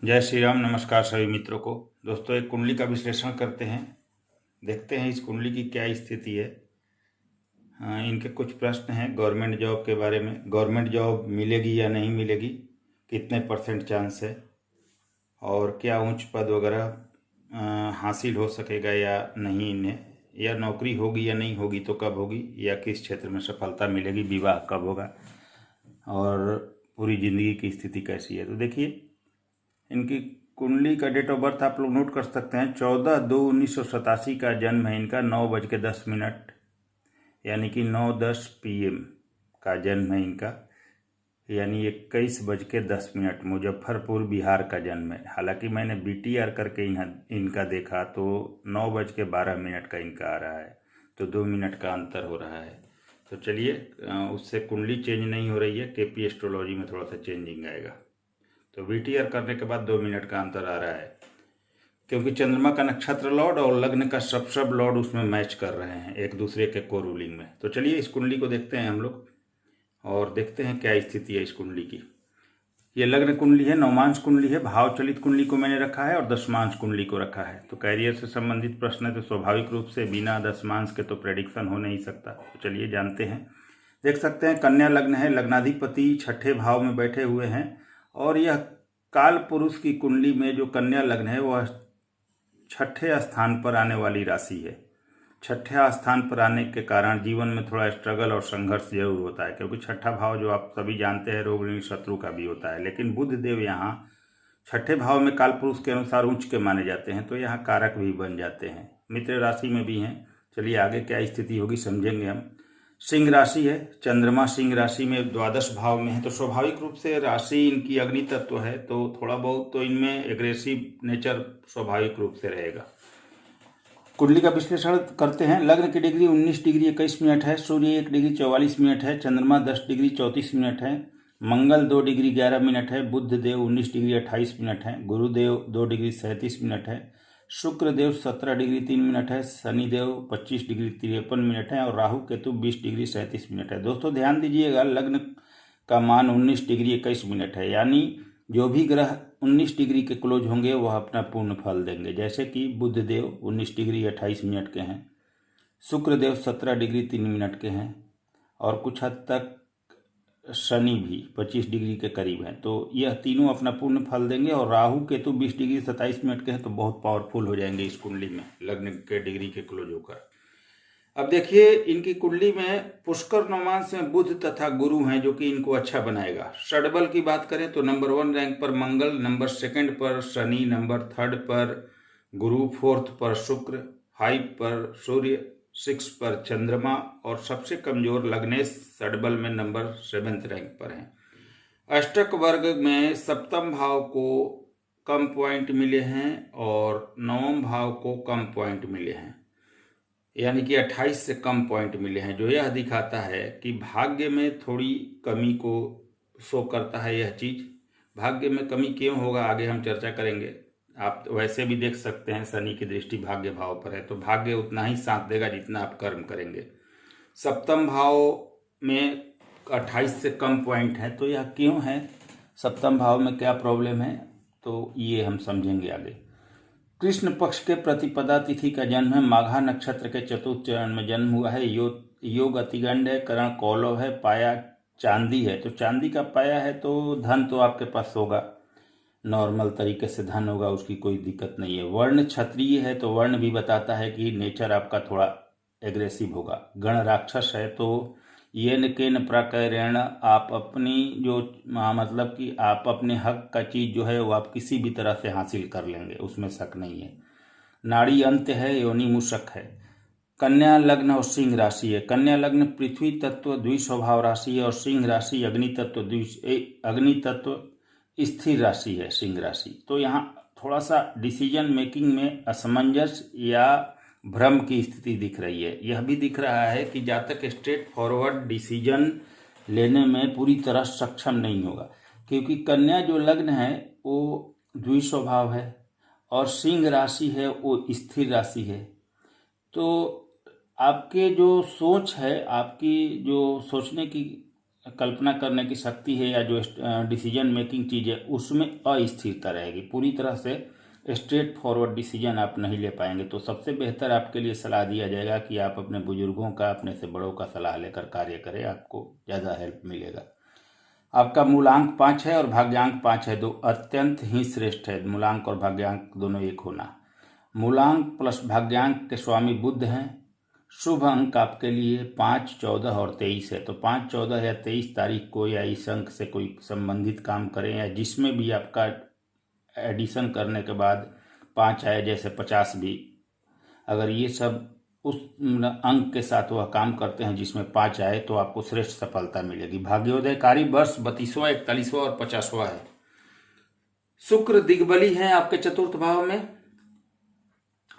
जय श्री राम। नमस्कार सभी मित्रों को। दोस्तों, एक कुंडली का विश्लेषण करते हैं, देखते हैं इस कुंडली की क्या स्थिति है। इनके कुछ प्रश्न हैं गवर्नमेंट जॉब के बारे में। गवर्नमेंट जॉब मिलेगी या नहीं मिलेगी, कितने % चांस है, और क्या उच्च पद वगैरह हासिल हो सकेगा या नहीं इन्हें, या नौकरी होगी या नहीं होगी तो कब होगी, या किस क्षेत्र में सफलता मिलेगी, विवाह कब होगा, और पूरी ज़िंदगी की स्थिति कैसी है। तो देखिए, इनकी कुंडली का डेट ऑफ बर्थ आप लोग नोट कर सकते हैं। 14/2/1987 का जन्म है इनका। 9:10 यानी कि 9:10 PM का जन्म है इनका, यानी 21:10 मुजफ्फरपुर बिहार का जन्म है। हालांकि मैंने BTR करके इनका देखा तो 9:12 का इनका आ रहा है, तो 2 मिनट का अंतर हो रहा है। तो चलिए, उससे कुंडली चेंज नहीं हो रही है, KP एस्ट्रोलॉजी में थोड़ा सा चेंजिंग आएगा। तो BTR करने के बाद 2 मिनट का अंतर आ रहा है, क्योंकि चंद्रमा का नक्षत्र लॉर्ड और लग्न का सब लॉर्ड उसमें मैच कर रहे हैं एक दूसरे के को रूलिंग में। तो चलिए, इस कुंडली को देखते हैं हम लोग और देखते हैं क्या स्थिति है इस कुंडली की। ये लग्न कुंडली है, नवमांश कुंडली है, भाव चलित कुंडली को मैंने रखा है और दशमांश कुंडली को रखा है। तो कैरियर से संबंधित प्रश्न है, तो स्वाभाविक रूप से बिना दशमांश के तो प्रेडिक्शन हो नहीं सकता। तो चलिए जानते हैं। देख सकते हैं कन्या लग्न है, लग्नाधिपति 6ठे भाव में बैठे हुए हैं, और यह काल पुरुष की कुंडली में जो कन्या लग्न है वह 6ठे स्थान पर आने वाली राशि है। 6ठा स्थान पर आने के कारण जीवन में थोड़ा स्ट्रगल और संघर्ष जरूर होता है, क्योंकि 6ठा भाव जो आप सभी जानते हैं रोग ऋण शत्रु का भी होता है। लेकिन बुध देव यहाँ 6ठे भाव में काल पुरुष के अनुसार उच्च के माने जाते हैं, तो यहाँ कारक भी बन जाते हैं, मित्र राशि में भी हैं। चलिए आगे क्या स्थिति होगी समझेंगे हम। सिंह राशि है, चंद्रमा सिंह राशि में द्वादश भाव में है, तो स्वाभाविक रूप से राशि इनकी अग्नि तत्व है, तो थोड़ा बहुत तो इनमें एग्रेसिव नेचर स्वाभाविक रूप से रहेगा। कुंडली का विश्लेषण करते हैं। लग्न की डिग्री 19°21' है, सूर्य 1°44' है, चंद्रमा 10°34' है, मंगल 2°11' है, बुध देव 19°28' है, गुरुदेव 2°37' है, शुक्र देव 17°3' है, शनि देव 25°53' है, और राहु केतु 20°37' है। दोस्तों ध्यान दीजिएगा, लग्न का मान 19°21' है, यानी जो भी ग्रह 19 के क्लोज होंगे वह अपना पूर्ण फल देंगे। जैसे कि बुध देव 19°28' के हैं, शुक्र देव 17°3' के हैं, और कुछ हद तक शनि भी 25° के करीब हैं। तो यह तीनों अपना पूर्ण फल देंगे, और राहु केतु 20°27' के हैं, तो बहुत पावरफुल हो जाएंगे इस कुंडली में लग्न के डिग्री के क्लोज होकर। अब देखिए, इनकी कुंडली में पुष्कर नवमांश में बुध तथा गुरु हैं, जो कि इनको अच्छा बनाएगा। षडबल की बात करें तो नंबर 1 रैंक पर मंगल, नंबर 2 पर शनि, नंबर 3 पर गुरु, 4th पर शुक्र, 5 पर सूर्य, 6 पर चंद्रमा, और सबसे कमजोर लग्नेश षडबल में नंबर 7th रैंक पर है। अष्टक वर्ग में सप्तम भाव को कम पॉइंट मिले हैं और नवम भाव को कम पॉइंट मिले हैं, यानी कि 28 से कम पॉइंट मिले हैं, जो यह दिखाता है कि भाग्य में थोड़ी कमी को शो करता है। यह चीज भाग्य में कमी क्यों होगा आगे हम चर्चा करेंगे। आप वैसे भी देख सकते हैं, शनि की दृष्टि भाग्य भाव पर है, तो भाग्य उतना ही साथ देगा जितना आप कर्म करेंगे। सप्तम भाव में 28 से कम पॉइंट है, तो यह क्यों है, सप्तम भाव में क्या प्रॉब्लम है, तो ये हम समझेंगे आगे। कृष्ण पक्ष के प्रतिपदा तिथि का जन्म है, माघा नक्षत्र के चतुर्थ चरण में जन्म हुआ है, योग अतिगंड है, करण कौलव है, पाया चांदी है। तो चांदी का पाया है तो धन तो आपके पास होगा, नॉर्मल तरीके से धन होगा, उसकी कोई दिक्कत नहीं है। वर्ण क्षत्रिय है, तो वर्ण भी बताता है कि नेचर आपका थोड़ा एग्रेसिव होगा। गण राक्षस है, तो येन केन प्रकारेण आप अपनी जो मतलब कि आप अपने हक का चीज जो है वो आप किसी भी तरह से हासिल कर लेंगे, उसमें शक नहीं है। नाड़ी अंत है, योनि मूषक है। कन्या लग्न और सिंह राशि है। कन्या लग्न पृथ्वी तत्व द्विस्वभाव राशि है, और सिंह राशि अग्नि तत्व स्थिर राशि है सिंह राशि। तो यहाँ थोड़ा सा डिसीजन मेकिंग में असमंजस या भ्रम की स्थिति दिख रही है। यह भी दिख रहा है कि जातक स्ट्रेट फॉरवर्ड डिसीजन लेने में पूरी तरह सक्षम नहीं होगा, क्योंकि कन्या जो लग्न है वो द्विस्वभाव है, और सिंह राशि है वो स्थिर राशि है। तो आपके जो सोच है, आपकी जो सोचने की कल्पना करने की शक्ति है या जो डिसीजन मेकिंग चीज़ है उसमें अस्थिरता रहेगी। पूरी तरह से स्ट्रेट फॉरवर्ड डिसीजन आप नहीं ले पाएंगे। तो सबसे बेहतर आपके लिए सलाह दिया जाएगा कि आप अपने बुजुर्गों का, अपने से बड़ों का सलाह लेकर कार्य करें, आपको ज़्यादा हेल्प मिलेगा। आपका मूलांक 5 है और भाग्यांक 5 है, दो अत्यंत ही श्रेष्ठ है। मूलांक और भाग्यांक दोनों एक होना। मूलांक प्लस भाग्यांक के स्वामी बुध हैं। शुभ अंक आपके लिए 5, 14 और 23 है। तो 5, 14 या 23 तारीख को या इस अंक से कोई संबंधित काम करें, या जिसमें भी आपका एडिशन करने के बाद 5 आए, जैसे 50 भी, अगर ये सब उस अंक के साथ वह काम करते हैं जिसमें 5 आए तो आपको श्रेष्ठ सफलता मिलेगी। भाग्योदयकारी वर्ष 32वां, 41वां और 50वां है। शुक्र दिग्बली है आपके चतुर्थ भाव में,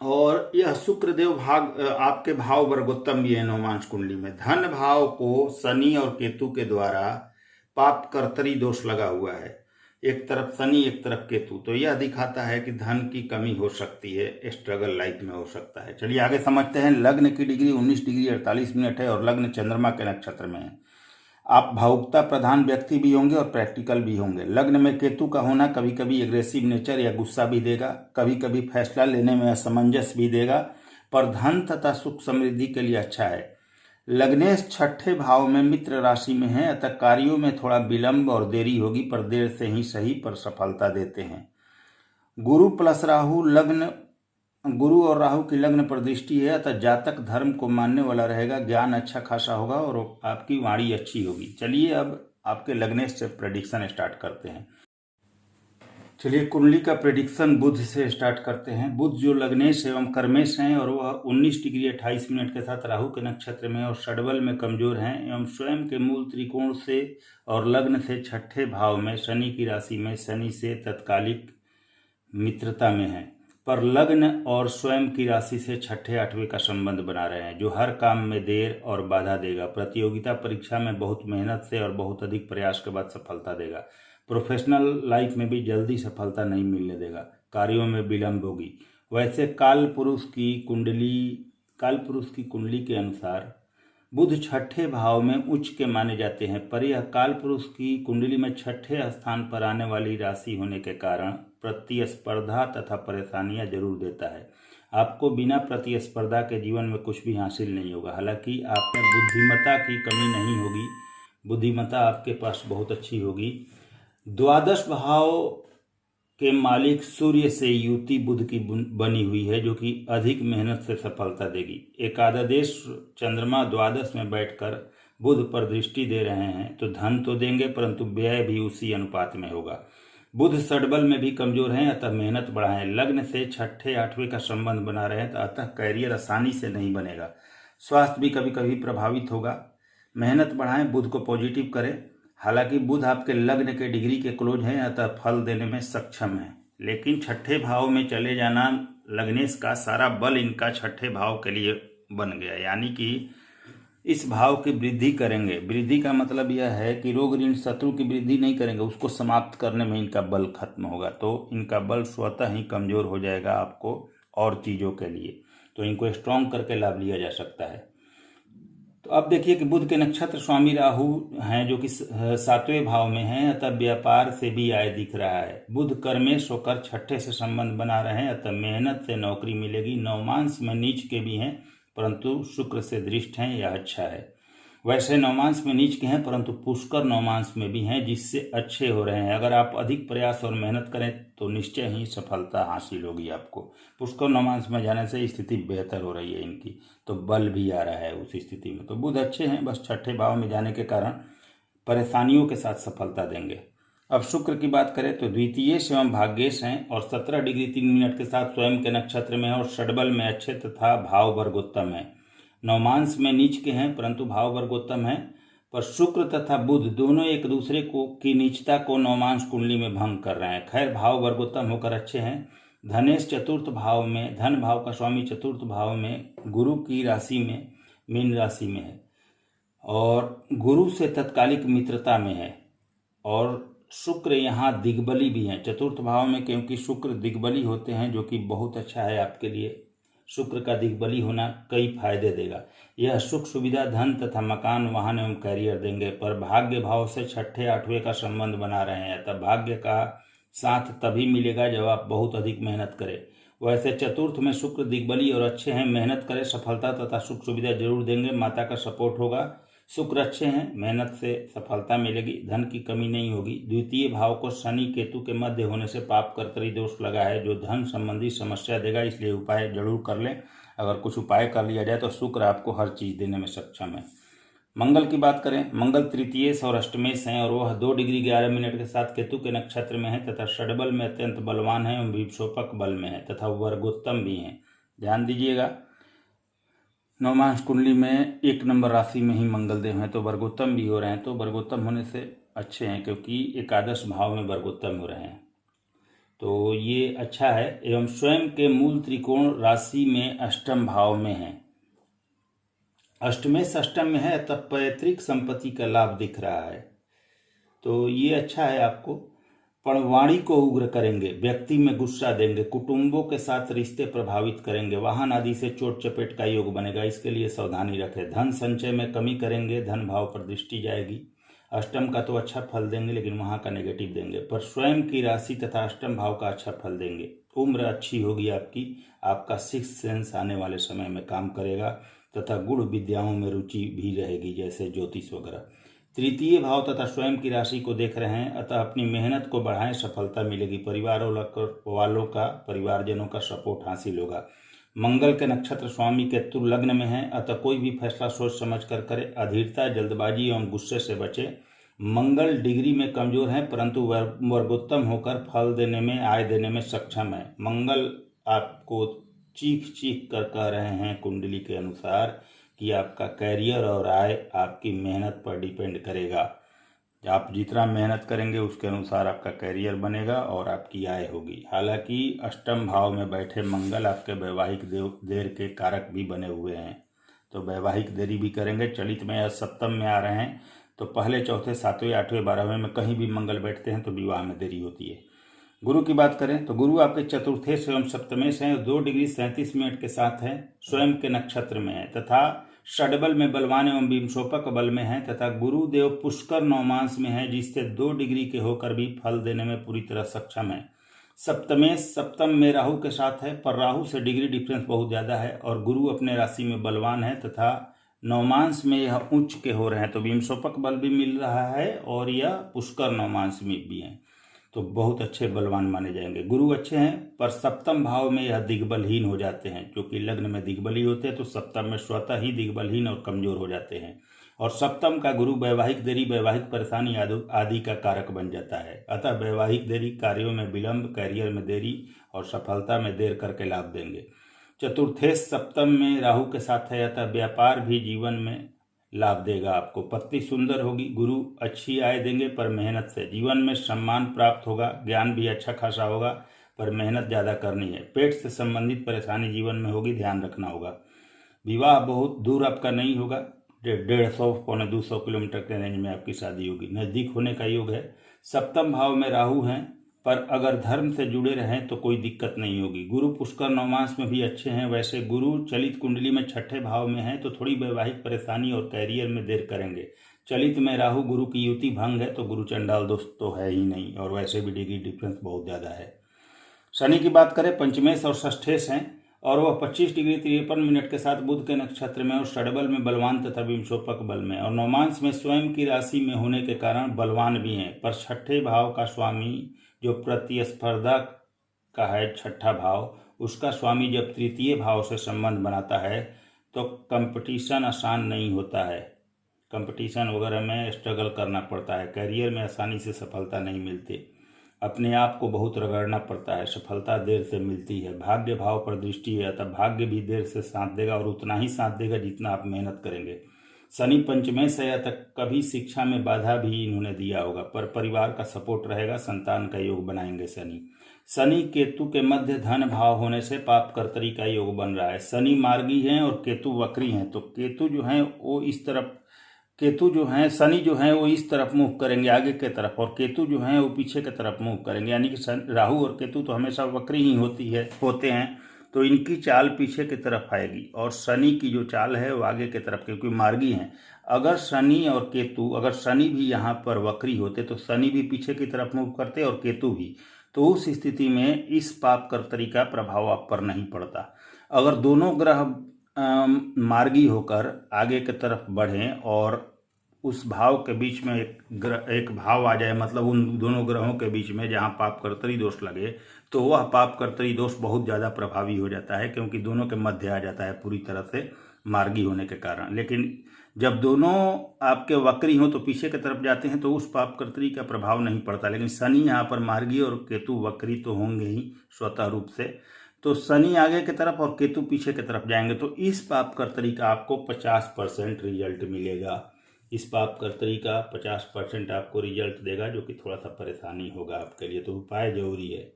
और यह शुक्र देव भाग आपके भाव वर्गोत्तम भी है नवमांश कुंडली में। धन भाव को शनि और केतु के द्वारा पाप कर्तरी दोष लगा हुआ है, एक तरफ शनि एक तरफ केतु। तो यह दिखाता है कि धन की कमी हो सकती है, स्ट्रगल लाइफ में हो सकता है। चलिए आगे समझते हैं। लग्न की डिग्री 19 डिग्री 48 मिनट है और लग्न चंद्रमा के नक्षत्र में है। आप भावुकता प्रधान व्यक्ति भी होंगे और प्रैक्टिकल भी होंगे। लग्न में केतु का होना कभी कभी एग्रेसिव नेचर या गुस्सा भी देगा, कभी कभी फैसला लेने में असमंजस भी देगा, पर धन तथा सुख समृद्धि के लिए अच्छा है। लग्नेश छठे भाव में मित्र राशि में है, अतः कार्यों में थोड़ा विलंब और देरी होगी, पर देर से ही सही पर सफलता देते हैं। गुरु प्लस राहु लग्न, गुरु और राहु की लग्न पर दृष्टि है, अतः जातक धर्म को मानने वाला रहेगा, ज्ञान अच्छा खासा होगा और आपकी वाणी अच्छी होगी। चलिए अब आपके लग्नेश से प्रेडिक्शन स्टार्ट करते हैं। चलिए कुंडली का प्रेडिक्शन बुध से स्टार्ट करते हैं। बुध जो लग्नेश एवं कर्मेश हैं और वह 19 डिग्री 28 मिनट के साथ राहु के नक्षत्र में और षडबल में कमजोर हैं, एवं स्वयं के मूल त्रिकोण से और लग्न से छठे भाव में शनि की राशि में शनि से तत्कालिक मित्रता में है, पर लग्न और स्वयं की राशि से छठे आठवें का संबंध बना रहे हैं, जो हर काम में देर और बाधा देगा। प्रतियोगिता परीक्षा में बहुत मेहनत से और बहुत अधिक प्रयास के बाद सफलता देगा। प्रोफेशनल लाइफ में भी जल्दी सफलता नहीं मिलने देगा, कार्यों में विलंब होगी। वैसे काल पुरुष की कुंडली के अनुसार बुध छठे भाव में उच्च के माने जाते हैं, पर यह काल पुरुष की कुंडली में छठे स्थान पर आने वाली राशि होने के कारण प्रतिस्पर्धा तथा परेशानियां जरूर देता है। आपको बिना प्रतिस्पर्धा के जीवन में कुछ भी हासिल नहीं होगा। हालांकि आप में बुद्धिमत्ता की कमी नहीं होगी, बुद्धिमत्ता आपके पास बहुत अच्छी होगी। द्वादश भाव के मालिक सूर्य से युति बुध की बनी हुई है, जो कि अधिक मेहनत से सफलता देगी। एकादश चंद्रमा द्वादश में बैठकर बुध पर दृष्टि दे रहे हैं, तो धन तो देंगे परंतु व्यय भी उसी अनुपात में होगा। बुध षडबल में भी कमजोर हैं, अतः मेहनत बढ़ाएं। लग्न से छठे आठवें का संबंध बना रहे हैं, तो अतः कैरियर आसानी से नहीं बनेगा। स्वास्थ्य भी कभी कभी प्रभावित होगा। मेहनत बढ़ाएं, बुध को पॉजिटिव करें। हालांकि बुध आपके लग्न के डिग्री के क्लोज हैं, अतः फल देने में सक्षम है, लेकिन छठे भाव में चले जाना, लग्नेश का सारा बल इनका छठे भाव के लिए बन गया, यानी कि इस भाव की वृद्धि करेंगे। वृद्धि का मतलब यह है कि रोग ऋण शत्रु की वृद्धि नहीं करेंगे, उसको समाप्त करने में इनका बल खत्म होगा। तो इनका बल स्वतः ही कमजोर हो जाएगा आपको और चीज़ों के लिए, तो इनको स्ट्रॉन्ग करके लाभ लिया जा सकता है। तो अब देखिए कि बुध के नक्षत्र स्वामी राहु हैं, जो कि 7वें भाव में हैं, अतः व्यापार से भी आय दिख रहा है। बुध कर्मेश होकर छठे से संबंध बना रहे हैं, अतः मेहनत से नौकरी मिलेगी। नवमांश में नीच के भी हैं, परंतु शुक्र से दृष्ट हैं, यह अच्छा है। वैसे नवमांश में नीच के हैं, परंतु पुष्कर नवमांश में भी हैं, जिससे अच्छे हो रहे हैं। अगर आप अधिक प्रयास और मेहनत करें तो निश्चय ही सफलता हासिल होगी आपको। पुष्कर नवमांश में जाने से स्थिति बेहतर हो रही है इनकी, तो बल भी आ रहा है उस स्थिति में। तो बुध अच्छे हैं, बस छठे भाव में जाने के कारण परेशानियों के साथ सफलता देंगे। अब शुक्र की बात करें तो द्वितीयेश एवं भाग्येश हैं और 17 डिग्री 3 मिनट के साथ स्वयं के नक्षत्र में और षडबल में अच्छे तथा भाव वर्गोत्तम है। नवमांश में नीच के हैं, परंतु भाव वर्गोत्तम है, पर शुक्र तथा बुध दोनों एक दूसरे को की नीचता को नवमांश कुंडली में भंग कर रहे हैं। खैर भाव वर्गोत्तम होकर अच्छे हैं। धनेश चतुर्थ भाव में, धन भाव का स्वामी चतुर्थ भाव में गुरु की राशि में, मीन राशि में है और गुरु से तत्कालिक मित्रता में है, और शुक्र यहाँ दिग्बली भी हैं चतुर्थ भाव में, क्योंकि शुक्र दिग्बली होते हैं, जो कि बहुत अच्छा है आपके लिए। शुक्र का दिग्बली होना कई फायदे देगा। यह सुख सुविधा, धन तथा मकान, वाहन एवं कैरियर देंगे। पर भाग्य भाव से छठे आठवें का संबंध बना रहे हैं, तब भाग्य का साथ तभी मिलेगा जब आप बहुत अधिक मेहनत करें। वैसे चतुर्थ में शुक्र दिग्बली और अच्छे हैं, मेहनत करें, सफलता तथा सुख सुविधा जरूर देंगे। माता का सपोर्ट होगा। शुक्र अच्छे हैं, मेहनत से सफलता मिलेगी, धन की कमी नहीं होगी। द्वितीय भाव को शनि केतु के मध्य होने से पाप कर्तरी दोष लगा है, जो धन संबंधी समस्या देगा, इसलिए उपाय जरूर कर लें। अगर कुछ उपाय कर लिया जाए तो शुक्र आपको हर चीज देने में सक्षम है। मंगल की बात करें, मंगल तृतीयेश और अष्टमेश हैं और वह 2 डिग्री 11 मिनट के साथ केतु के नक्षत्र में है तथा षडबल में अत्यंत बलवान है एवं विक्षोपक बल में है तथा वर्गोत्तम भी हैं। ध्यान दीजिएगा, नवमांश कुंडली में 1 नंबर राशि में ही मंगल देव हैं तो वर्गोत्तम भी हो रहे हैं। तो वर्गोत्तम होने से अच्छे हैं क्योंकि एकादश भाव में वर्गोत्तम हो रहे हैं, तो ये अच्छा है। एवं स्वयं के मूल त्रिकोण राशि में अष्टम भाव में है, अष्टमेश अष्टम में है, तब पैतृक संपत्ति का लाभ दिख रहा है, तो ये अच्छा है आपको। पर वाणी को उग्र करेंगे, व्यक्ति में गुस्सा देंगे, कुटुंबों के साथ रिश्ते प्रभावित करेंगे, वाहन आदि से चोट चपेट का योग बनेगा, इसके लिए सावधानी रखें। धन संचय में कमी करेंगे, धन भाव पर दृष्टि जाएगी। अष्टम का तो अच्छा फल देंगे लेकिन वहां का नेगेटिव देंगे, पर स्वयं की राशि तथा अष्टम भाव का अच्छा फल देंगे। उम्र अच्छी होगी आपकी, आपका सिक्स्थ सेंस आने वाले समय में काम करेगा तथा गुण विद्याओं में रुचि भी रहेगी, जैसे ज्योतिष वगैरह। तृतीय भाव तथा स्वयं की राशि को देख रहे हैं, अतः अपनी मेहनत को बढ़ाएं, सफलता मिलेगी। परिवार वालों का, परिवारजनों का सपोर्ट हासिल होगा। मंगल के नक्षत्र स्वामी केतु लग्न में है, अतः कोई भी फैसला सोच समझ कर करें। अधीरता, जल्दबाजी एवं गुस्से से बचें। मंगल डिग्री में कमजोर है परंतु वर्गोत्तम होकर फल देने में, आय देने में सक्षम है। मंगल आपको चीख चीख कर कह रहे हैं कुंडली के अनुसार कि आपका कैरियर और आय आपकी मेहनत पर डिपेंड करेगा। आप जितना मेहनत करेंगे उसके अनुसार आपका कैरियर बनेगा और आपकी आय होगी। हालांकि अष्टम भाव में बैठे मंगल आपके वैवाहिक देर के कारक भी बने हुए हैं, तो वैवाहिक देरी भी करेंगे। चलित में या सप्तम में आ रहे हैं, तो पहले, चौथे, सातवें, आठवें, 12वें में कहीं भी मंगल बैठते हैं तो विवाह में देरी होती है। गुरु की बात करें तो गुरु आपके चतुर्थेश एवं सप्तमेश हैं, 2 डिग्री 37 मिनट के साथ है, स्वयं के नक्षत्र में है तथा षडबल में बलवान एवं विक्षोपक बल में है तथा गुरुदेव पुष्कर नवमांश में है, जिससे 2 डिग्री के होकर भी फल देने में पूरी तरह सक्षम है। सप्तमेश सप्तम में राहु के साथ है, पर राहु से डिग्री डिफरेंस बहुत ज्यादा है और गुरु अपने राशि में बलवान है तथा नवमांश में यह उच्च के हो रहे हैं, तो विक्षोपक बल भी मिल रहा है और यह पुष्कर नवमांश में भी है, तो बहुत अच्छे बलवान माने जाएंगे। गुरु अच्छे हैं पर सप्तम भाव में यह दिग्बलहीन हो जाते हैं, क्योंकि लग्न में दिग्बली होते हैं तो सप्तम में स्वतः ही दिग्बलहीन और कमजोर हो जाते हैं। और सप्तम का गुरु वैवाहिक देरी, वैवाहिक परेशानी आदि का कारक बन जाता है। अतः वैवाहिक देरी, कार्यों में विलंब, कैरियर में देरी और सफलता में देर करके लाभ देंगे। चतुर्थेश सप्तम में राहु के साथ है, अतः व्यापार भी जीवन में लाभ देगा आपको। पत्नी सुंदर होगी, गुरु अच्छी आय देंगे पर मेहनत से। जीवन में सम्मान प्राप्त होगा, ज्ञान भी अच्छा खासा होगा पर मेहनत ज़्यादा करनी है। पेट से संबंधित परेशानी जीवन में होगी, ध्यान रखना होगा। विवाह बहुत दूर आपका नहीं होगा, 150 पौने 200 किलोमीटर के रेंज में आपकी शादी होगी, नज़दीक होने का योग है। सप्तम भाव में राहु हैं, पर अगर धर्म से जुड़े रहें तो कोई दिक्कत नहीं होगी। गुरु पुष्कर नवमांश में भी अच्छे हैं। वैसे गुरु चलित कुंडली में छठे भाव में है तो थोड़ी वैवाहिक परेशानी और कैरियर में देर करेंगे। चलित में राहु गुरु की युति भंग है तो गुरु चंडाल दोस्त तो है ही नहीं, और वैसे भी डिग्री डिफरेंस बहुत ज़्यादा है। शनि की बात करें, पंचमेश और षष्ठेश हैं और वह 25 डिग्री 53 मिनट के साथ बुध के नक्षत्र में और षडबल में बलवान तथा विक्षोपक बल में और नवमांश में स्वयं की राशि में होने के कारण बलवान भी हैं। पर छठे भाव का स्वामी जो प्रतिस्पर्धा का है, छठा भाव, उसका स्वामी जब तृतीय भाव से संबंध बनाता है तो कंपटीशन आसान नहीं होता है। कंपटीशन वगैरह में स्ट्रगल करना पड़ता है, करियर में आसानी से सफलता नहीं मिलती, अपने आप को बहुत रगड़ना पड़ता है, सफलता देर से मिलती है। भाग्य भाव पर दृष्टि है, तब भाग्य भी देर से साथ देगा और उतना ही साथ देगा जितना आप मेहनत करेंगे। शनि पंचमेश है, तक कभी शिक्षा में बाधा भी इन्होंने दिया होगा, पर परिवार का सपोर्ट रहेगा, संतान का योग बनाएंगे। शनि केतु के मध्य धन भाव होने से पाप कर्तरी का योग बन रहा है। शनि मार्गी हैं और केतु वक्री हैं, तो केतु जो है वो इस तरफ, केतु जो है, शनि जो है वो इस तरफ मूव करेंगे आगे के तरफ, और केतु जो है वो पीछे की तरफ मूव करेंगे। यानी कि राहु और केतु तो हमेशा वक्री ही होते हैं, तो इनकी चाल पीछे की तरफ आएगी और शनि की जो चाल है वो आगे की तरफ, क्योंकि मार्गी हैं। अगर शनि और केतु, अगर शनि भी यहाँ पर वक्री होते तो शनि भी पीछे की तरफ मूव करते और केतु भी, तो उस स्थिति में इस पाप कर्तरी का प्रभाव आप पर नहीं पड़ता। अगर दोनों ग्रह मार्गी होकर आगे की तरफ बढ़ें और उस भाव के बीच में एक भाव आ जाए, मतलब उन दोनों ग्रहों के बीच में जहाँ पाप कर्तरी दोष लगे, तो वह पाप कर्तरी दोष बहुत ज़्यादा प्रभावी हो जाता है, क्योंकि दोनों के मध्य आ जाता है पूरी तरह से मार्गी होने के कारण। लेकिन जब दोनों आपके वक्री हों तो पीछे की तरफ जाते हैं तो उस पाप कर्तरी का प्रभाव नहीं पड़ता। लेकिन शनि यहाँ पर मार्गी और केतु वक्री तो होंगे ही स्वतः रूप से, तो शनि आगे की तरफ और केतु पीछे की तरफ जाएंगे, तो इस पाप कर्तरी का आपको 50% रिजल्ट मिलेगा। इस पाप कर्तरी का 50% आपको रिजल्ट देगा, जो कि थोड़ा सा परेशानी होगा आपके लिए, तो उपाय जरूरी है।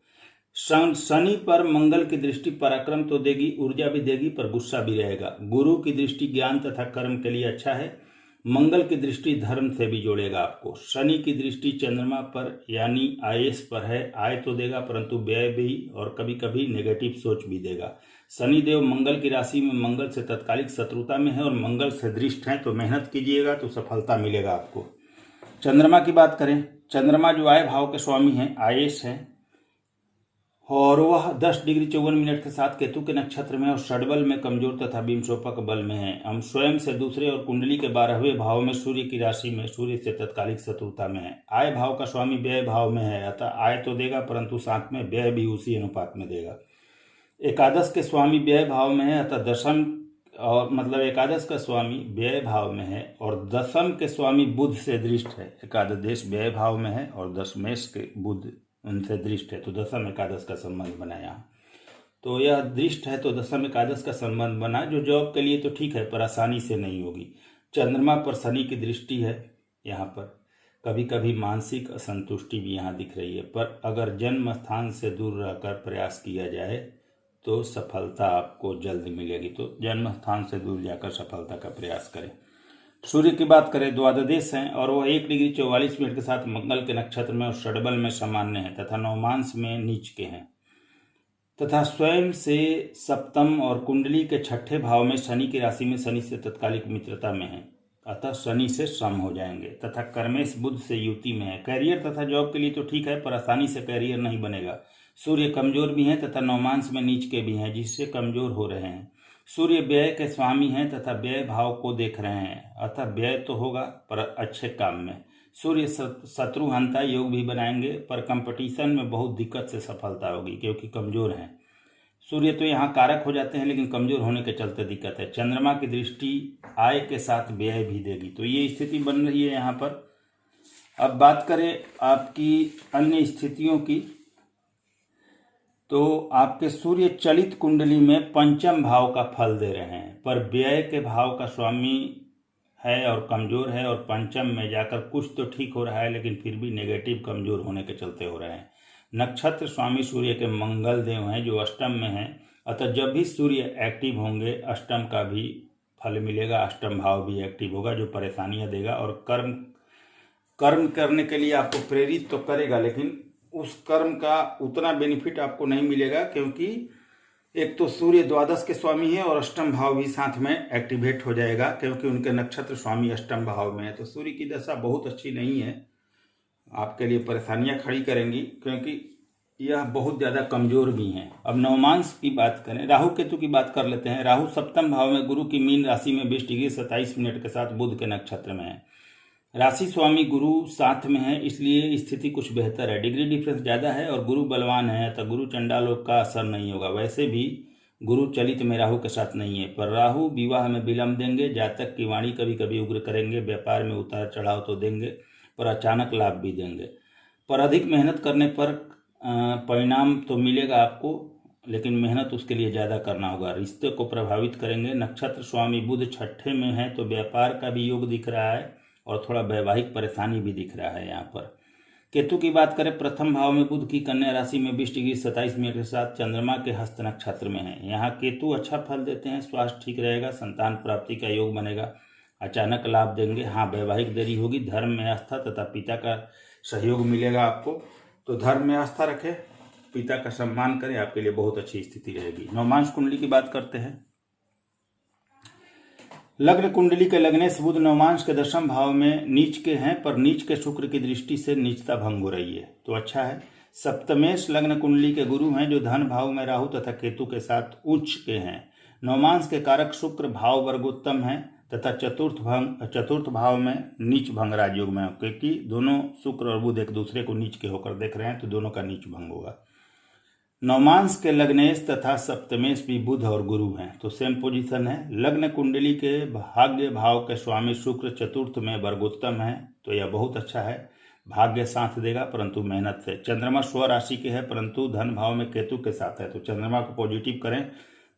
शनि पर मंगल की दृष्टि पराक्रम तो देगी, ऊर्जा भी देगी, पर गुस्सा भी रहेगा। गुरु की दृष्टि ज्ञान तथा कर्म के लिए अच्छा है। मंगल की दृष्टि धर्म से भी जोड़ेगा आपको। शनि की दृष्टि चंद्रमा पर यानी आयस पर है, आय तो देगा परंतु व्यय भी और कभी कभी नेगेटिव सोच भी देगा। शनिदेव मंगल की राशि में मंगल से तत्कालिक शत्रुता में है और मंगल से दृष्ट है, तो मेहनत कीजिएगा तो सफलता मिलेगा आपको। चंद्रमा की बात करें, चंद्रमा जो आय भाव के स्वामी हैं, आयेश हैं, और वह 10 डिग्री 54 मिनट के साथ केतु के नक्षत्र में और षडबल में कमजोर तथा विमशोपक बल में है। हम स्वयं से दूसरे और कुंडली के 12वें भाव में सूर्य की राशि में सूर्य से तत्कालिक शत्रुता में है। आय भाव का स्वामी व्यय भाव में है, अतः आय तो देगा परंतु साथ में व्यय भी उसी अनुपात में देगा। एकादश के स्वामी व्यय भाव में है, अतः दशम और मतलब एकादश का स्वामी व्यय भाव में है और दशम के स्वामी बुध से दृष्ट है। एकादश व्यय भाव में है और दशमेश के बुध उनसे दृष्ट है, तो दशम एकादश का संबंध बना यहाँ। तो यह दृष्ट है तो दशम एकादश का संबंध बना, जो जॉब के लिए तो ठीक है पर आसानी से नहीं होगी। चंद्रमा पर शनि की दृष्टि है यहाँ पर, कभी कभी मानसिक असंतुष्टि भी यहाँ दिख रही है, पर अगर जन्म स्थान से दूर रहकर प्रयास किया जाए तो सफलता आपको जल्द मिलेगी। तो जन्म स्थान से दूर जाकर सफलता का प्रयास करें। सूर्य की बात करें, द्वादश हैं और वह 1 डिग्री 44 मिनट के साथ मंगल के नक्षत्र में और षडबल में सामान्य है तथा नवमांश में नीच के हैं तथा स्वयं से सप्तम और कुंडली के 6ठे भाव में शनि की राशि में शनि से तत्कालिक मित्रता में है, अतः शनि से सम हो जाएंगे तथा कर्मेश बुध से युति में है। कैरियर तथा जॉब के लिए तो ठीक है पर आसानी से कैरियर नहीं बनेगा। सूर्य कमजोर भी हैं तथा नवमांश में नीच के भी हैं, जिससे कमजोर हो रहे हैं। सूर्य व्यय के स्वामी हैं तथा व्यय भाव को देख रहे हैं, अतः व्यय तो होगा पर अच्छे काम में। सूर्य शत्रुहंता योग भी बनाएंगे, पर कंपटीशन में बहुत दिक्कत से सफलता होगी क्योंकि कमजोर हैं। सूर्य तो यहाँ कारक हो जाते हैं लेकिन कमजोर होने के चलते दिक्कत है। चंद्रमा की दृष्टि आय के साथ व्यय भी देगी, तो ये स्थिति बन रही है यहाँ पर। अब बात करें आपकी अन्य स्थितियों की, तो आपके सूर्य चलित कुंडली में पंचम भाव का फल दे रहे हैं, पर व्यय के भाव का स्वामी है और कमजोर है और पंचम में जाकर कुछ तो ठीक हो रहा है लेकिन फिर भी नेगेटिव कमजोर होने के चलते हो रहे हैं। नक्षत्र स्वामी सूर्य के मंगल देव हैं जो अष्टम में हैं, अतः जब भी सूर्य एक्टिव होंगे अष्टम का भी फल मिलेगा, अष्टम भाव भी एक्टिव होगा जो परेशानियां देगा और कर्म करने के लिए आपको प्रेरित तो करेगा, लेकिन उस कर्म का उतना बेनिफिट आपको नहीं मिलेगा, क्योंकि एक तो सूर्य द्वादश के स्वामी है और अष्टम भाव भी साथ में एक्टिवेट हो जाएगा क्योंकि उनके नक्षत्र स्वामी अष्टम भाव में है। तो सूर्य की दशा बहुत अच्छी नहीं है, आपके लिए परेशानियां खड़ी करेंगी क्योंकि यह बहुत ज़्यादा कमजोर भी हैं। अब नवमांश की बात करें, राहु केतु की बात कर लेते हैं। राहु सप्तम भाव में गुरु की मीन राशि में 20 डिग्री 27 मिनट के साथ बुध के नक्षत्र में है। राशि स्वामी गुरु साथ में है, इसलिए स्थिति कुछ बेहतर है। डिग्री डिफरेंस ज़्यादा है और गुरु बलवान है, तो गुरु चंडालों का असर नहीं होगा। वैसे भी गुरु चलित में राहु के साथ नहीं है, पर राहु विवाह में विलंब देंगे, जातक की वाणी कभी कभी उग्र करेंगे, व्यापार में उतार चढ़ाव तो देंगे पर अचानक लाभ भी देंगे। पर अधिक मेहनत करने पर परिणाम तो मिलेगा आपको, लेकिन मेहनत उसके लिए ज़्यादा करना होगा। रिश्ते को प्रभावित करेंगे। नक्षत्र स्वामी बुध 6ठे में है तो व्यापार का भी योग दिख रहा है और थोड़ा वैवाहिक परेशानी भी दिख रहा है यहाँ पर। केतु की बात करें, प्रथम भाव में बुध की कन्या राशि में 20 डिग्री 27 मिनट के साथ चंद्रमा के हस्त नक्षत्र में है। यहाँ केतु अच्छा फल देते हैं, स्वास्थ्य ठीक रहेगा, संतान प्राप्ति का योग बनेगा, अचानक लाभ देंगे। हाँ, वैवाहिक देरी होगी। धर्म में आस्था तथा पिता का सहयोग मिलेगा आपको, तो धर्म में आस्था रखें पिता का सम्मान करें, आपके लिए बहुत अच्छी स्थिति रहेगी। नवमांश कुंडली की बात करते हैं। लग्न कुंडली के लग्नेश बुध नवमांश के 10वें भाव में नीच के हैं, पर नीच के शुक्र की दृष्टि से नीचता भंग हो रही है, तो अच्छा है। सप्तमेश लग्न कुंडली के गुरु हैं, जो धन भाव में राहु तथा केतु के साथ उच्च के हैं। नवमांश के कारक शुक्र भाव वर्गोत्तम है तथा चतुर्थ भाव में नीच भंग राजयोग में, क्योंकि दोनों शुक्र और बुध एक दूसरे को नीच के होकर देख रहे हैं, तो दोनों का नीच भंग होगा। नवमांश के लग्नेश तथा सप्तमेश भी बुध और गुरु हैं, तो सेम पोजीशन है। लग्न कुंडली के भाग्य भाव के स्वामी शुक्र चतुर्थ में वर्गोत्तम है, तो यह बहुत अच्छा है। भाग्य साथ देगा परंतु मेहनत से। चंद्रमा स्व राशि के है परंतु धन भाव में केतु के साथ है, तो चंद्रमा को पॉजिटिव करें।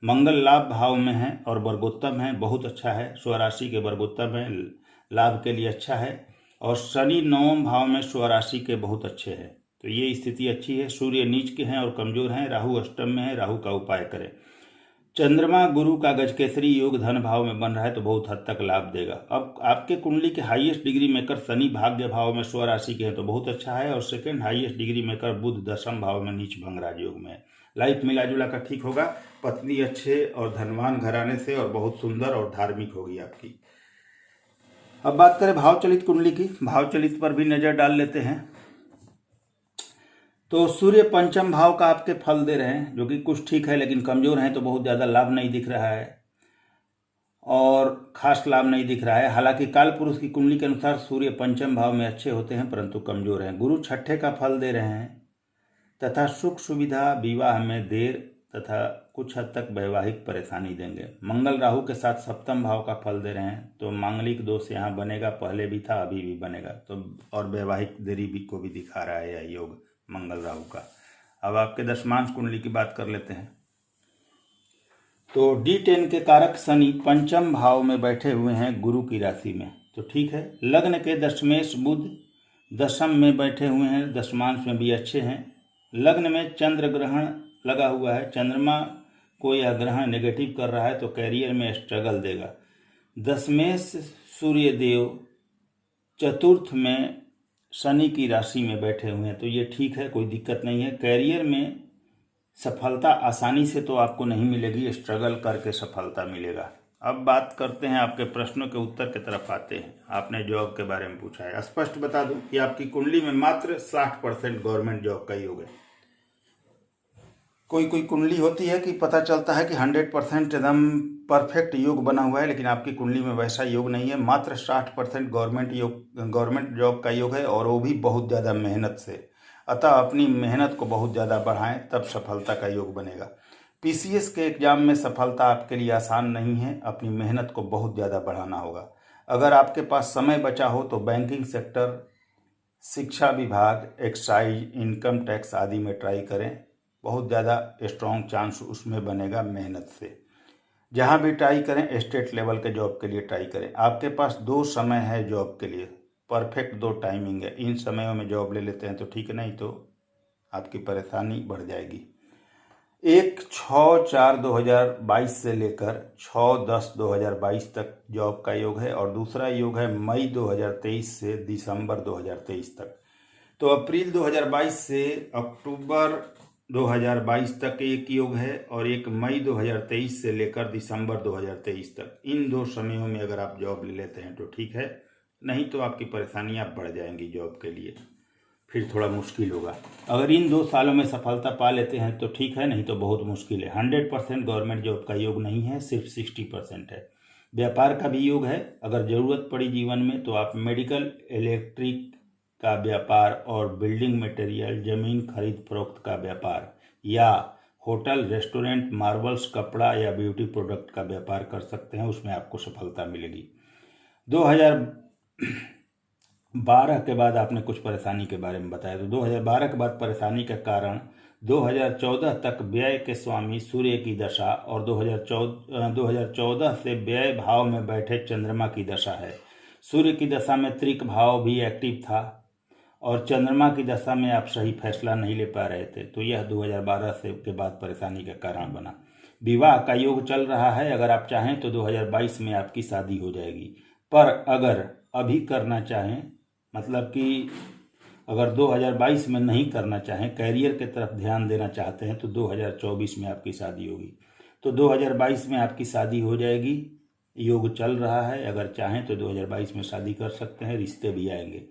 मंगल लाभ भाव में है और वर्गोत्तम है, बहुत अच्छा है। स्व राशि के वर्गोत्तम है, लाभ के लिए अच्छा है। और शनि 9वें भाव में स्व राशि के बहुत अच्छे हैं, तो ये स्थिति अच्छी है। सूर्य नीच के हैं और कमजोर हैं। राहु अष्टम में है, राहु का उपाय करें। चंद्रमा गुरु का गजकेसरी योग धन भाव में बन रहा है, तो बहुत हद तक लाभ देगा। अब आपके कुंडली के हाईएस्ट डिग्री मेकर शनि भाग्य भाव में स्व राशि के हैं, तो बहुत अच्छा है। और सेकंड हाईएस्ट डिग्री मेकर बुध 10वें भाव में नीच भंग राजयोग में है। लाइफ मिला जुला कर ठीक होगा। पत्नी अच्छे और धनवान घराने से और बहुत सुंदर और धार्मिक होगी आपकी। अब बात करें भाव चलित कुंडली की। भाव चलित पर भी नजर डाल लेते हैं। तो सूर्य पंचम भाव का आपके फल दे रहे हैं, जो कि कुछ ठीक है, लेकिन कमजोर हैं, तो बहुत ज़्यादा लाभ नहीं दिख रहा है और खास लाभ नहीं दिख रहा है। हालांकि काल पुरुष की कुंडली के अनुसार सूर्य पंचम भाव में अच्छे होते हैं, परंतु कमजोर हैं। गुरु छठे का फल दे रहे हैं तथा सुख सुविधा, विवाह में देर तथा कुछ हद तक वैवाहिक परेशानी देंगे। मंगल राहु के साथ सप्तम भाव का फल दे रहे हैं, तो मांगलिक दोष यहाँ बनेगा, पहले भी था अभी भी बनेगा, तो और वैवाहिक देरी भी को भी दिखा रहा है यह योग मंगल राहु का। अब आपके दशमांश कुंडली की बात कर लेते हैं। तो D10 के कारक शनि पंचम भाव में बैठे हुए हैं गुरु की राशि में, तो ठीक है। लग्न के दशमेश बुध 10th में बैठे हुए हैं, दशमांश में भी अच्छे हैं। लग्न में चंद्र ग्रहण लगा हुआ है, चंद्रमा को यह ग्रहण नेगेटिव कर रहा है, तो कैरियर में स्ट्रगल देगा। दशमेश सूर्य देव चतुर्थ में शनि की राशि में बैठे हुए हैं, तो ये ठीक है, कोई दिक्कत नहीं है। कैरियर में सफलता आसानी से तो आपको नहीं मिलेगी, स्ट्रगल करके सफलता मिलेगा। अब बात करते हैं आपके प्रश्नों के उत्तर की तरफ आते हैं। आपने जॉब के बारे में पूछा है। स्पष्ट बता दूं कि आपकी कुंडली में मात्र 60% गवर्नमेंट जॉब का योग है। कोई कोई कुंडली होती है कि पता चलता है कि 100% एकदम परफेक्ट योग बना हुआ है, लेकिन आपकी कुंडली में वैसा योग नहीं है। मात्र 60% गवर्नमेंट जॉब का योग है, और वो भी बहुत ज़्यादा मेहनत से। अतः अपनी मेहनत को बहुत ज़्यादा बढ़ाएं, तब सफलता का योग बनेगा। PCS के एग्जाम में सफलता आपके लिए आसान नहीं है, अपनी मेहनत को बहुत ज़्यादा बढ़ाना होगा। अगर आपके पास समय बचा हो तो बैंकिंग सेक्टर, शिक्षा विभाग, एक्साइज, इनकम टैक्स आदि में ट्राई करें, बहुत ज़्यादा स्ट्रॉन्ग चांस उसमें बनेगा मेहनत से। जहाँ भी ट्राई करें, स्टेट लेवल के जॉब के लिए ट्राई करें। आपके पास 2 समय है जॉब के लिए, परफेक्ट 2 टाइमिंग है। इन समयों में जॉब ले लेते हैं तो ठीक है, नहीं तो आपकी परेशानी बढ़ जाएगी। 1/6/4/2022 से लेकर 6/10/2022 तक जॉब का योग है, और दूसरा योग है मई 2023 से दिसंबर 2023 तक। तो अप्रैल 2022 से अक्टूबर 2022 तक एक योग है, और एक मई 2023 से लेकर दिसंबर 2023 तक। इन 2 समयों में अगर आप जॉब ले लेते हैं तो ठीक है, नहीं तो आपकी परेशानियां बढ़ जाएंगी जॉब के लिए, फिर थोड़ा मुश्किल होगा। अगर इन 2 सालों में सफलता पा लेते हैं तो ठीक है, नहीं तो बहुत मुश्किल है। 100% गवर्नमेंट जॉब का योग नहीं है, सिर्फ 60% है। व्यापार का भी योग है। अगर ज़रूरत पड़ी जीवन में तो आप मेडिकल, इलेक्ट्रिक का व्यापार, और बिल्डिंग मटेरियल, जमीन खरीद फरोख्त का व्यापार, या होटल, रेस्टोरेंट, मार्बल्स, कपड़ा या ब्यूटी प्रोडक्ट का व्यापार कर सकते हैं, उसमें आपको सफलता मिलेगी। 2012 के बाद आपने कुछ परेशानी के बारे में बताया, तो 2012 के बाद परेशानी का कारण 2014 तक व्यय के स्वामी सूर्य की दशा, और 2014 से व्यय भाव में बैठे चंद्रमा की दशा है। सूर्य की दशा में त्रिक भाव भी एक्टिव था, और चंद्रमा की दशा में आप सही फैसला नहीं ले पा रहे थे, तो यह 2012 से के बाद परेशानी का कारण बना। विवाह का योग चल रहा है, अगर आप चाहें तो 2022 में आपकी शादी हो जाएगी। पर अगर अभी करना चाहें, मतलब कि अगर 2022 में नहीं करना चाहें, कैरियर की तरफ ध्यान देना चाहते हैं, तो 2024 में आपकी शादी होगी। तो 2022 में आपकी शादी हो जाएगी, योग चल रहा है। अगर चाहें तो 2022 में शादी कर सकते हैं, रिश्ते भी आएंगे।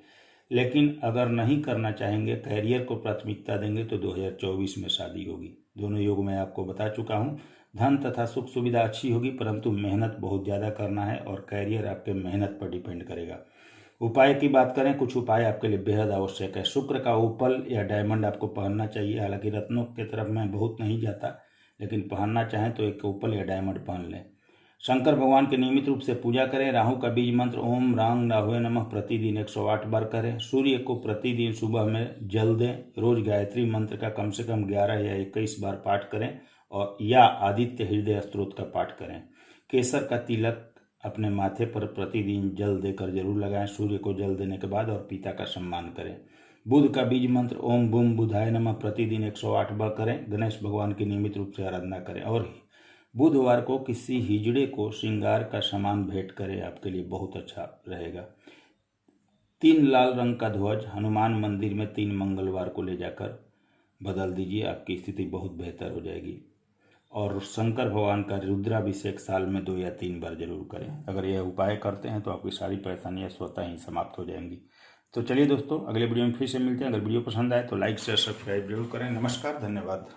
लेकिन अगर नहीं करना चाहेंगे, कैरियर को प्राथमिकता देंगे, तो 2024 में शादी होगी। दोनों योग मैं आपको बता चुका हूँ। धन तथा सुख सुविधा अच्छी होगी, परंतु मेहनत बहुत ज़्यादा करना है और कैरियर आपके मेहनत पर डिपेंड करेगा। उपाय की बात करें, कुछ उपाय आपके लिए बेहद आवश्यक है। शुक्र का ओपल या डायमंड आपको पहनना चाहिए। हालांकि रत्नों की तरफ मैं बहुत नहीं जाता, लेकिन पहनना चाहें तो एक ओपल या डायमंड पहन लें। शंकर भगवान की नियमित रूप से पूजा करें। राहु का बीज मंत्र ओम रांग राहुए नमः प्रतिदिन 108 बार करें। सूर्य को प्रतिदिन सुबह में जल दें। रोज गायत्री मंत्र का कम से कम 11 या 21 बार पाठ करें और या आदित्य हृदय स्तोत्र का पाठ करें। केसर का तिलक अपने माथे पर प्रतिदिन जल देकर जरूर लगाएं। सूर्य को जल देने के बाद और पिता का सम्मान करें। बुध का बीज मंत्र ओम बुम बुधाय नमः प्रतिदिन 108 बार करें। गणेश भगवान की नियमित रूप से आराधना करें और बुधवार को किसी हिजड़े को श्रृंगार का सामान भेंट करें, आपके लिए बहुत अच्छा रहेगा। 3 लाल रंग का ध्वज हनुमान मंदिर में 3 मंगलवार को ले जाकर बदल दीजिए, आपकी स्थिति बहुत बेहतर हो जाएगी। और शंकर भगवान का रुद्राभिषेक साल में 2 या 3 बार जरूर करें। अगर यह उपाय करते हैं तो आपकी सारी परेशानियां स्वतः ही समाप्त हो जाएंगी। तो चलिए दोस्तों, अगले वीडियो में फिर से मिलते हैं। अगर वीडियो पसंद आए तो लाइक शेयर सब्सक्राइब जरूर करें। नमस्कार, धन्यवाद।